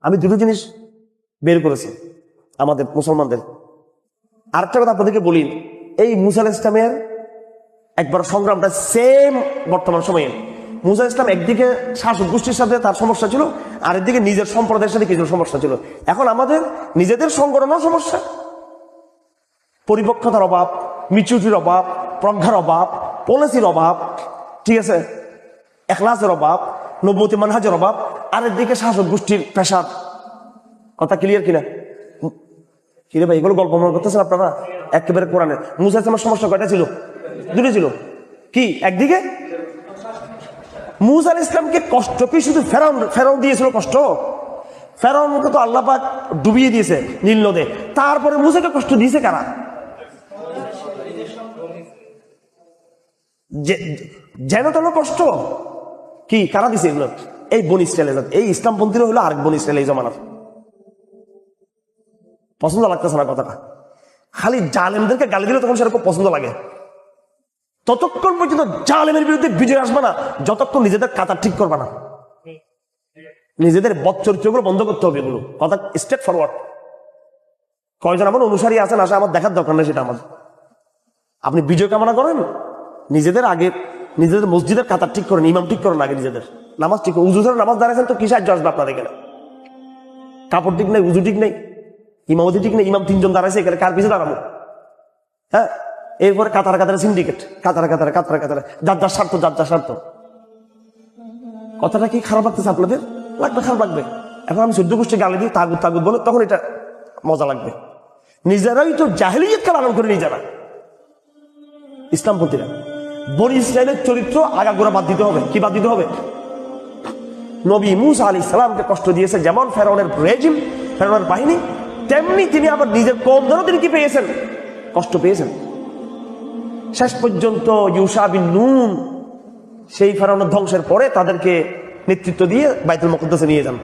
আমি দুটো জিনিস বের করেছি আমাদের মুসলমানদের। আরেকটা কথা আপনাদেরকে বলি, এই মুসা আলাইহিস ইসলামের একবার সংগ্রামটা সেম বর্তমান সময়ে। মুসা আলাইহিস ইসলাম একদিকে শাসক গোষ্ঠীর সাথে তার সমস্যা ছিল, আর একদিকে নিজের সম্প্রদায়ের সাথে কিছু সমস্যা ছিল। এখন আমাদের নিজেদের সংগঠনের সমস্যা, পরিপক্কতার অভাব, মিচুরিটির অভাব, প্রজ্ঞার অভাব, পলিসির অভাব, ঠিক আছে, এখলাসের অভাব, নবুয়তি মানহাজের অভাব, আর একদিকে শাসক গোষ্ঠীর পেশার। কথা ক্লিয়ার কিনা? কিরে ভাই, এগুলো গল্প মনে করতেছেন আপনারা? একেবারে কোরআনে মুসা আলাইহিস ইসলামের সমস্যা কয়টা ছিল? দুটো ছিল। কি? একদিকে মুসা আলাইহিস ইসলামকে কষ্ট কি শুধু ফেরাউন দিয়েছিল কষ্ট? ফেরাউনকে তো আল্লাহ পাক ডুবিয়ে দিয়েছে নীল নদে, তারপরে মুসাকে কষ্ট দিয়েছে কারা? যেন তেন কষ্ট কি কারা দিছে এগুলো? এই বনি ইসরাইল, এই ইসলামপন্থীরা হলো আরেক বনি ইসরাইল এই জমানার। পছন্দ লাগতেছে না কথাটা, খালি জালেমদেরকে গালি দিলে তখন সেরকম পছন্দ লাগে। ততক্ষণ পর্যন্ত জালেমের বিরুদ্ধে বিজয় আসবে না যতক্ষণ নিজেদের কাতার ঠিক করবে না, নিজেদের বদচরিত্রগুলো বন্ধ করতে হবে। এগুলো কথা স্ট্রেট ফরওয়ার্ড। কয়জন আমার অনুসারী আছেন আসে, আমার দেখার দরকার নেই সেটা আমার। আপনি বিজয় কামনা করেন, নিজেদের আগে নিজেদের মসজিদের কাতার ঠিক করেন, ইমাম ঠিক করেন আগে, নিজেদের নামাজ ঠিক করেন। উজু ছাড়া নামাজ দাঁড়াইছেন তো কি সাহায্য আসবে আপনার এখানে? কাপড় ঠিক নেই, উজু ঠিক নেই, ইমামতি ঠিক নেই, ইমাম তিনজন দাঁড়াইছে, এখানে কার পিছিয়ে দাঁড়াবো? হ্যাঁ, এরপরে কাতারে কাতারে সিন্ডিকেট, কাতারে কাতারে কাতারে কাতারে, যার যার স্বার্থ, যার যার স্বার্থ। কথাটা কি খারাপ লাগতেছে আপনাদের? লাগবে, খারাপ লাগবে। এখন আমি 14 গোষ্ঠী গালি দিই, তাগুত তাগুত বলে, তখন এটা মজা লাগবে। নিজেরাই তো জাহেলিয়তকে লালন করে নিজেরা ইসলামপন্থীরা। বনি ইসরাইলের চরিত্র আগাগোড়া বাদ দিতে হবে। কি বাদ দিতে হবে? নবী মুসা আলাইহিস সালামকে কষ্ট দিয়েছে যেমন ফেরাউনের রেজিম, ফেরাউনের বাহিনী, তেমনি তিনি আবার নিজের কওমদেরও তিনি কি পেয়েছেন? কষ্ট পেয়েছেন। শেষ পর্যন্ত ইউশা বিন নুন সেই ফেরাউনের ধ্বংসের পরে তাদেরকে নেতৃত্ব দিয়ে বাইতুল মুকদ্দাসে নিয়ে যান।